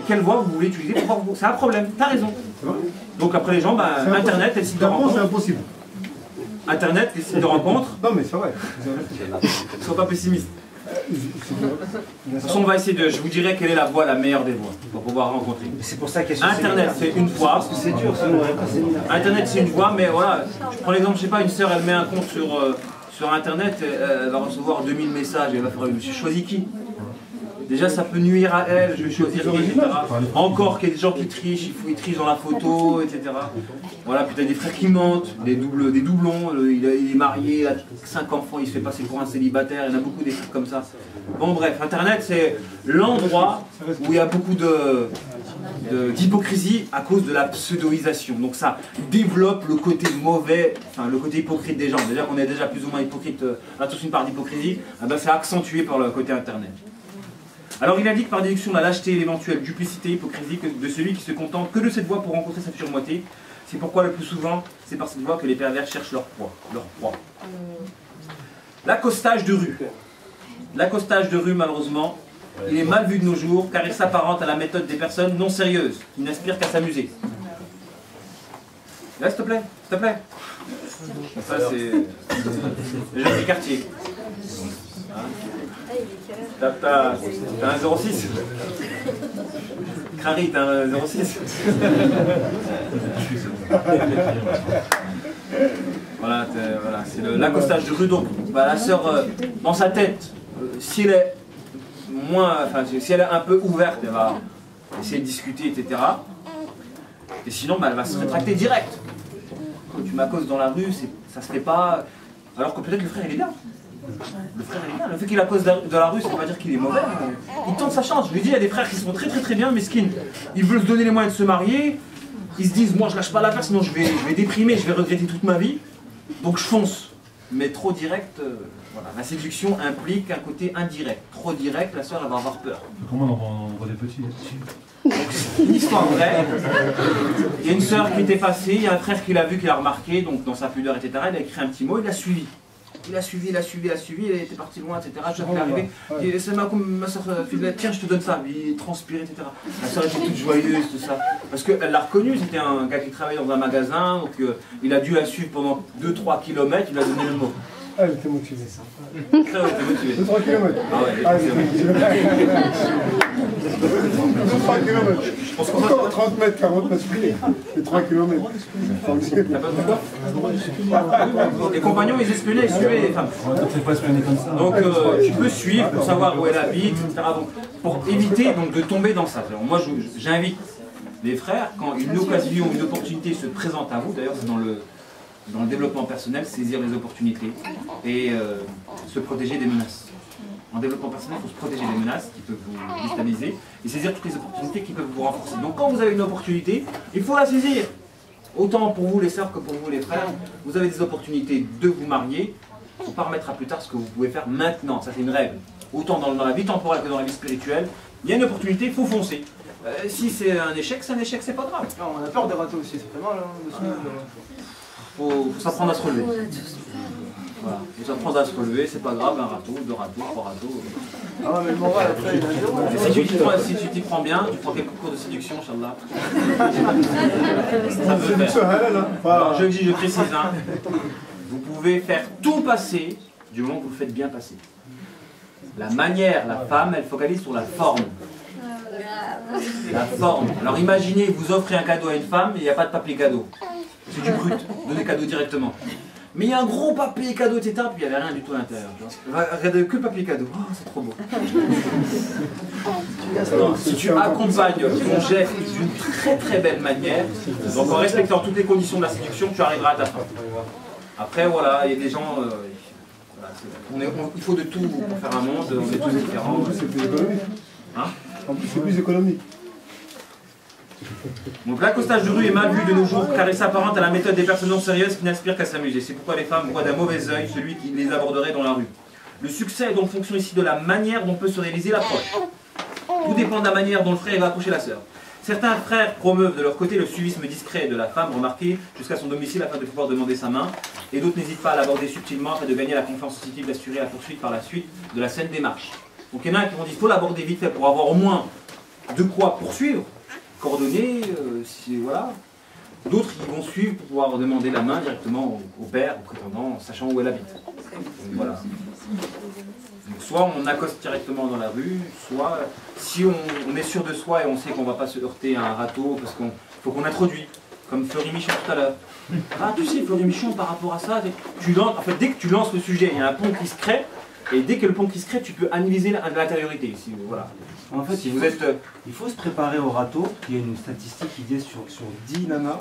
quelle voie vous voulez utiliser pour voir. C'est un problème, t'as raison. Donc après les gens, bah, Internet et le site de rencontre. C'est impossible. Internet, les sites de rencontre. Non mais c'est vrai. Ne sois pas pessimiste. De toute façon, on va essayer de. Je vous dirai quelle est la voie, la meilleure des voies pour pouvoir rencontrer. C'est pour ça qu'il y a Internet, c'est une voie. C'est dur, sinon, Internet, c'est une voie, mais voilà. Je prends l'exemple, je sais pas, une sœur, elle met un compte sur Internet, elle va recevoir 2000 messages, elle va faire. Je choisis qui? Déjà, ça peut nuire à elle, je vais choisir qui, etc. Encore qu'il y a des gens qui trichent, ils trichent dans la photo, etc. Voilà, puis t'as des frères qui mentent, des doublons, il est marié, il a 5 enfants, il se fait passer pour un célibataire, il y en a beaucoup des trucs comme ça. Bon bref, Internet c'est l'endroit où il y a beaucoup d'hypocrisie à cause de la pseudoisation. Donc ça développe le côté mauvais, enfin le côté hypocrite des gens. Déjà qu'on est déjà plus ou moins hypocrite, on a tous une part d'hypocrisie, c'est accentué par le côté Internet. Alors il indique par déduction la lâcheté et l'éventuelle duplicité, hypocrisie de celui qui se contente que de cette voie pour rencontrer sa future moitié. C'est pourquoi le plus souvent, c'est par cette voie que les pervers cherchent leur proie. L'accostage de rue. L'accostage de rue, malheureusement, il est mal vu de nos jours car il s'apparente à la méthode des personnes non sérieuses qui n'aspirent qu'à s'amuser. Là, s'il te plaît, s'il te plaît. Ça, c'est les gens du quartier. T'as un 06. Crary, t'as un 06. Voilà, c'est l'accostage de rue. Donc, bah, la sœur, dans sa tête, si elle est si elle est un peu ouverte, elle va essayer de discuter, etc. Et sinon, bah, elle va se rétracter direct. Quand tu m'accoses dans la rue, ça se fait pas. Alors que peut-être le frère il est bien. Le frère il est bien. Le fait qu'il accose de la rue, ça ne veut pas dire qu'il est mauvais. Il tente sa chance. Je lui dis, il y a des frères qui sont très bien, mesquines. Ils veulent se donner les moyens de se marier. Ils se disent, moi je lâche pas l'affaire, sinon je vais déprimer, je vais regretter toute ma vie. Donc je fonce. Mais trop direct, voilà. La séduction implique un côté indirect. Trop direct, la sœur elle va avoir peur. Comment on voit des petits? Donc c'est une histoire vraie. Il y a une sœur qui était passée, il y a un frère qui l'a vu, qui l'a remarqué, donc dans sa pudeur, etc. Il a écrit un petit mot, il l'a suivi. Il a suivi, il était parti loin, etc. Je suis arrivé, c'est ma soeur Philette, tiens, je te donne ça. Il transpire, etc. La soeur était toute joyeuse, tout ça. Parce qu'elle l'a reconnu, c'était un gars qui travaillait dans un magasin, donc il a dû la suivre pendant 2-3 km, il lui a donné le mot. Ah, elle était motivée, ça. Elle était motivée. 2-3 km. Ah ouais, c'est 3 km. Je pense encore 30 mètres, 40 mètres, c'est 3 km. T'as pas de quoi? Les compagnons, ils espionnaient, ils suivaient les femmes. Pas espionner comme ça. Donc tu peux suivre pour savoir où elle habite, etc. Donc, pour éviter donc, de tomber dans ça. Alors, moi, j'invite les frères, quand une occasion, une opportunité se présente à vous, d'ailleurs c'est dans le développement personnel, saisir les opportunités et se protéger des menaces. En développement personnel, il faut se protéger des menaces qui peuvent vous déstabiliser et saisir toutes les opportunités qui peuvent vous renforcer. Donc quand vous avez une opportunité, il faut la saisir. Autant pour vous les sœurs que pour vous les frères, vous avez des opportunités de vous marier, il ne faut pas remettre à plus tard ce que vous pouvez faire maintenant, ça c'est une règle. Autant dans la vie temporelle que dans la vie spirituelle, il y a une opportunité, il faut foncer. Si c'est un échec, c'est pas grave. Non, on a peur des râteaux aussi, ça fait mal. Hein, faut s'apprendre à se relever. Voilà. Faut s'apprendre à se relever, c'est pas grave, un râteau, 2 râteaux, 3 râteaux. Ah ouais, mais le moral, après, il a zéro. Si tu t'y prends bien, tu prends quelques cours de séduction, Inch'Allah. Ça peut faire. Alors, je précise, hein, vous pouvez faire tout passer du moment que vous le faites bien passer. La manière, la femme, elle focalise sur la forme. La forme. Alors imaginez, vous offrez un cadeau à une femme et il n'y a pas de papier cadeau. C'est du brut, donnez cadeau directement. Mais il y a un gros papier cadeau, etc. Puis il n'y avait rien du tout à l'intérieur. Regardez que papier cadeau. Oh, c'est trop beau. Non, si tu accompagnes ton geste d'une très belle manière, donc en respectant toutes les conditions de la séduction, tu arriveras à ta fin. Après, voilà, il y a des gens. Il faut de tout pour faire un monde, on est tous différents. C'est plus économique. Hein? En plus, c'est plus économique. Donc l'accostage de rue est mal vu de nos jours car il s'apparente à la méthode des personnes non sérieuses qui n'aspirent qu'à s'amuser. C'est pourquoi les femmes voient d'un mauvais œil celui qui les aborderait dans la rue. Le succès est donc fonction ici de la manière dont peut se réaliser l'approche. Tout dépend de la manière dont le frère va approcher la sœur. Certains frères promeuvent de leur côté le suivisme discret de la femme remarquée jusqu'à son domicile afin de pouvoir demander sa main, et d'autres n'hésitent pas à l'aborder subtilement afin de gagner la confiance susceptible d'assurer la poursuite par la suite de la saine démarche. Donc il y en a qui vont dire qu'il faut l'aborder vite fait pour avoir au moins de quoi poursuivre, coordonner, voilà. D'autres qui vont suivre pour pouvoir demander la main directement au père, au prétendant, sachant où elle habite. Donc, voilà. Donc, soit on accoste directement dans la rue, soit si on est sûr de soi et on sait qu'on ne va pas se heurter à un râteau, parce qu'il faut qu'on introduit, comme Fleury Michon tout à l'heure. Ah, tu sais, Fleury Michon, par rapport à ça, en fait, dès que tu lances le sujet, il y a un pont qui se crée, et dès que le pont qui se crée, tu peux analyser l'intériorité. Voilà. En fait, Si il faut se préparer au râteau. Il y a une statistique qui dit sur 10 nanas,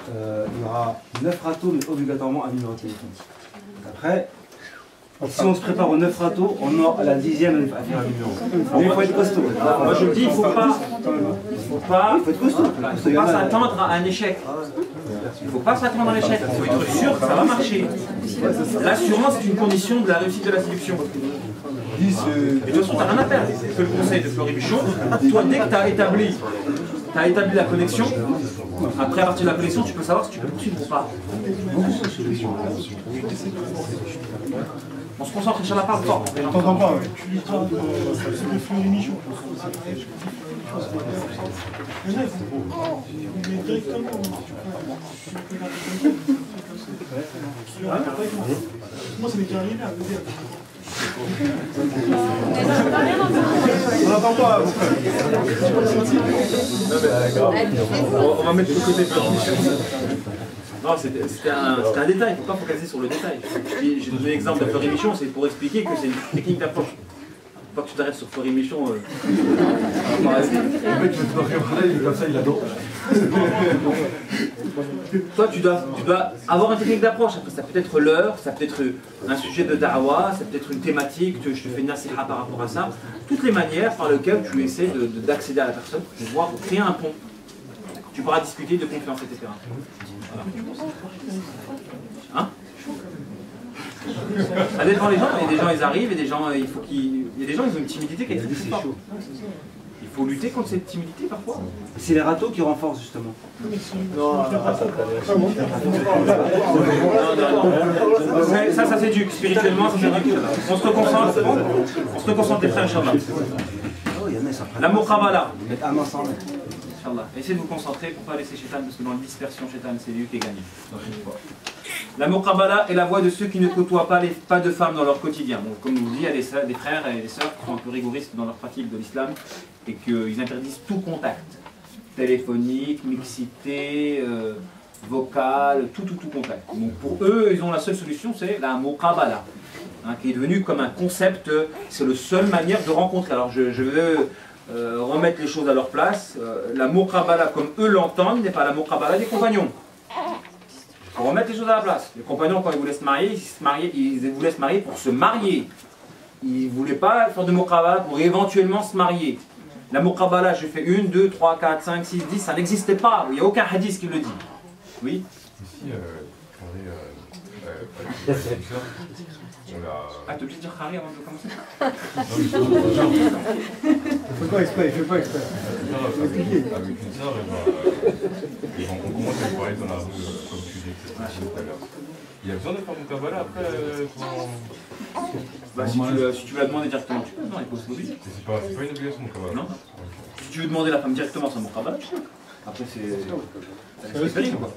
il y aura 9 râteaux, mais obligatoirement un numéro de téléphone. Donc après, si on se prépare aux 9 râteaux, on aura la 10e à faire un numéro. Mais il faut être costaud. Moi je dis, il ne faut pas s'attendre à un échec. Il ne faut pas s'attendre à un échec. Il faut être sûr que ça va marcher. L'assurance est une condition de la réussite de la séduction. Et de toute façon, tu n'as rien à perdre. C'est le conseil de Fleury Michon. Toi, dès que tu as établi la connexion, après à partir de la connexion, tu peux savoir si tu peux poursuivre ou pas. On se concentre sur la parole fort. On t'entend pas, oui. Tu lui parles de Fleury Michon. Moi, ça m'est déjà arrivé à me dire. On n'entend pas. On va mettre de côté Fleury Michon. Non, c'était un détail, il ne faut pas focaliser sur le détail. J'ai donné l'exemple de Fleury Michon, c'est pour expliquer que c'est une technique d'approche. Faut pas que tu t'arrêtes sur Fleury Michon. Le mec, il veut te préparer, il est comme ça, il adore. Toi, tu dois avoir une technique d'approche. Après, ça peut être l'heure, ça peut être un sujet de da'wa, ça peut être une thématique, je te fais une nasiha par rapport à ça. Toutes les manières par lesquelles tu essaies d'accéder à la personne pour pouvoir créer un pont. Tu pourras discuter de confiance, etc. Voilà. Hein? Ça dépend des gens. Il y a des gens, ils arrivent, et des gens, il y a des gens, ils ont une timidité qui est très forte. Il faut lutter contre cette timidité parfois. C'est les râteaux qui renforcent justement. Ça s'éduque. Spirituellement, ça s'éduque. On se reconcentre des frères, Inch'Allah. La muqabala. Essayez de vous concentrer pour ne pas laisser Shaitan, parce que dans la dispersion, Shaitan, c'est lui qui est gagné. La muqabala est la voie de ceux qui ne côtoient pas de femmes dans leur quotidien. Bon, comme je vous dis, il y a des frères et des sœurs qui sont un peu rigoristes dans leur pratique de l'islam et qu'ils interdisent tout contact. Téléphonique, mixité, vocal, tout contact. Donc pour eux, ils ont la seule solution, c'est la muqabala, qui est devenue comme un concept, c'est la seule manière de rencontrer. Alors je veux remettre les choses à leur place. La muqabala, comme eux l'entendent, n'est pas la muqabala des compagnons. Il faut remettre les choses à la place. Les compagnons, quand ils voulaient se marier, ils voulaient se marier pour se marier. Ils ne voulaient pas faire de muqabala pour éventuellement se marier. La muqabala, je fais 1, 2, 3, 4, 5, 6, 10, ça n'existait pas. Il n'y a aucun hadith qui le dit. Oui. Ici, Ah, t'es obligé de dire Khari avant de commencer? Fais pas exprès, fais pas exprès. avec une sœur, on commence à parler dans la rue, comme tu dis, tout à l'heure. Il y a besoin de faire mon Kabbalah après Si tu veux la demander directement, tu peux. Non, il faut se mobiliser. C'est pas une obligation mon Kabbalah. Non. Si tu veux demander la femme directement sans mon Kabbalah, tu peux. Après, c'est pénible, quoi.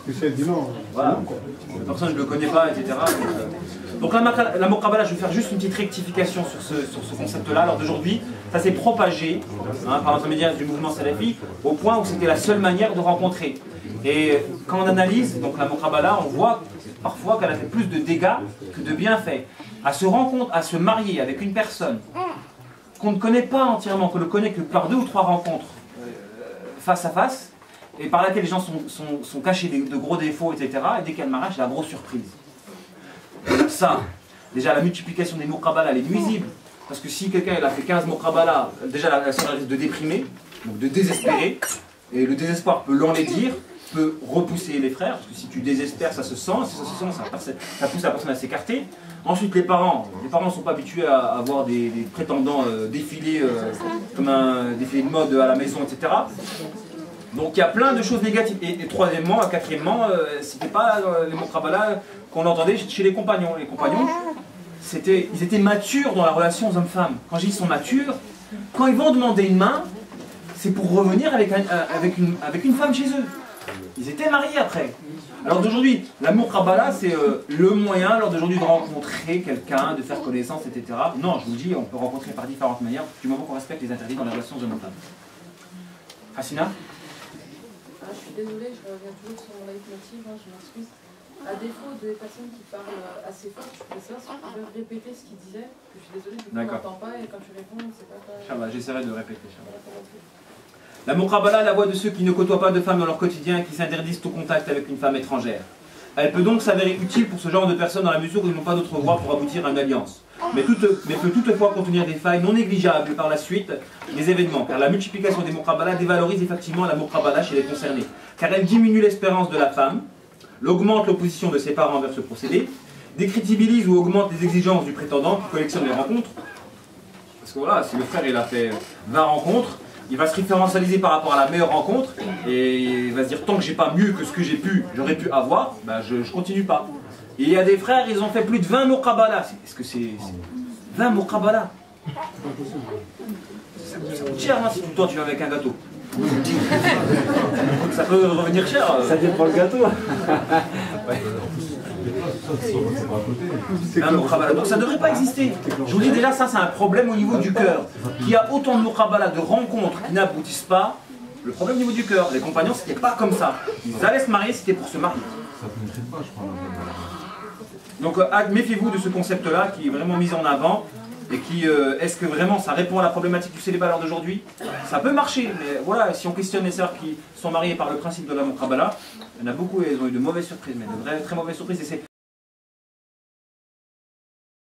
Parce que si elle dit non, voilà. La personne, je ne le connais pas, etc. Donc la muqabala, je vais faire juste une petite rectification sur ce concept-là. Lors d'aujourd'hui, ça s'est propagé par l'intermédiaire du mouvement salafi au point où c'était la seule manière de rencontrer. Et quand on analyse donc la muqabala, on voit parfois qu'elle a fait plus de dégâts que de bienfaits. À se marier avec une personne qu'on ne connaît pas entièrement, qu'on ne connaît que par 2 ou 3 rencontres face à face, et par laquelle les gens sont cachés de gros défauts, etc. Et dès qu'il y a le mariage, c'est la grosse surprise. Ça, déjà la multiplication des muqabala, elle est nuisible. Parce que si quelqu'un a fait 15 muqabala, déjà la personne risque de déprimer, donc de désespérer. Et le désespoir peut l'enlaidir, peut repousser les frères, parce que si tu désespères, ça se sent. Si ça se sent, ça pousse la personne à s'écarter. Ensuite, les parents ne sont pas habitués à voir des prétendants défiler comme un défilé de mode à la maison, etc. Donc il y a plein de choses négatives. Et troisièmement, quatrièmement, c'était pas les muqabala qu'on entendait chez les compagnons. Les compagnons, ils étaient matures dans la relation homme-femme. Quand je dis ils sont matures, Quand ils vont demander une main, c'est pour revenir avec une femme chez eux. Ils étaient mariés après. Alors d'aujourd'hui, l'amour Kabbalah, c'est le moyen, alors d'aujourd'hui, de rencontrer quelqu'un, de faire connaissance, etc. Non, je vous dis, on peut rencontrer par différentes manières, du moment qu'on respecte les interdits dans les relations homme-femme. Hassina? Je suis désolée, je reviens toujours sur mon leitmotiv, je m'excuse. À défaut des personnes qui parlent assez fort, je fais ça, si tu peux répéter ce qu'ils disaient, je suis désolée, du coup on n'entend pas et quand tu réponds, c'est pas... Inch'Allah, j'essaierai de répéter. L'amour Kabbalah, la voix de ceux qui ne côtoient pas de femmes dans leur quotidien et qui s'interdisent tout contact avec une femme étrangère. Elle peut donc s'avérer utile pour ce genre de personnes dans la mesure où ils n'ont pas d'autre voie pour aboutir à une alliance. Mais peut toutefois contenir des failles non négligeables par la suite des événements, car la multiplication des mots Kabbalah dévalorise effectivement l'amour Kabbalah chez les concernés, car elle diminue l'espérance de la femme, l'augmente l'opposition de ses parents envers ce procédé, décrédibilise ou augmente les exigences du prétendant qui collectionne les rencontres. Parce que voilà, si le frère il a fait 20 rencontres, il va se référentialiser par rapport à la meilleure rencontre et il va se dire tant que j'ai pas mieux que ce que j'aurais pu avoir, ben je continue pas. Et il y a des frères, ils ont fait plus de 20 mots Kabbalah. Est-ce que c'est 20 mots Kabbalah? Ça coûte cher hein, si tout le temps tu vas avec un gâteau. Ça peut revenir cher. Ça dépend le gâteau. Donc ça ne devrait pas exister. Je vous dis déjà, ça c'est un problème au niveau du cœur. Qu'il y a autant de muqabala, de rencontres qui n'aboutissent pas, le problème au niveau du cœur. Les compagnons, c'était pas comme ça. Ils allaient se marier, c'était pour se marier. Donc méfiez-vous de ce concept-là qui est vraiment mis en avant. Et qui, est-ce que vraiment ça répond à la problématique du célibat à l'heure d'aujourd'hui? Ça peut marcher, mais voilà, si on questionne les sœurs qui sont mariées par le principe de l'amour Kabbalah, il y en a beaucoup et elles ont eu de mauvaises surprises, mais de vraies très mauvaises surprises. Et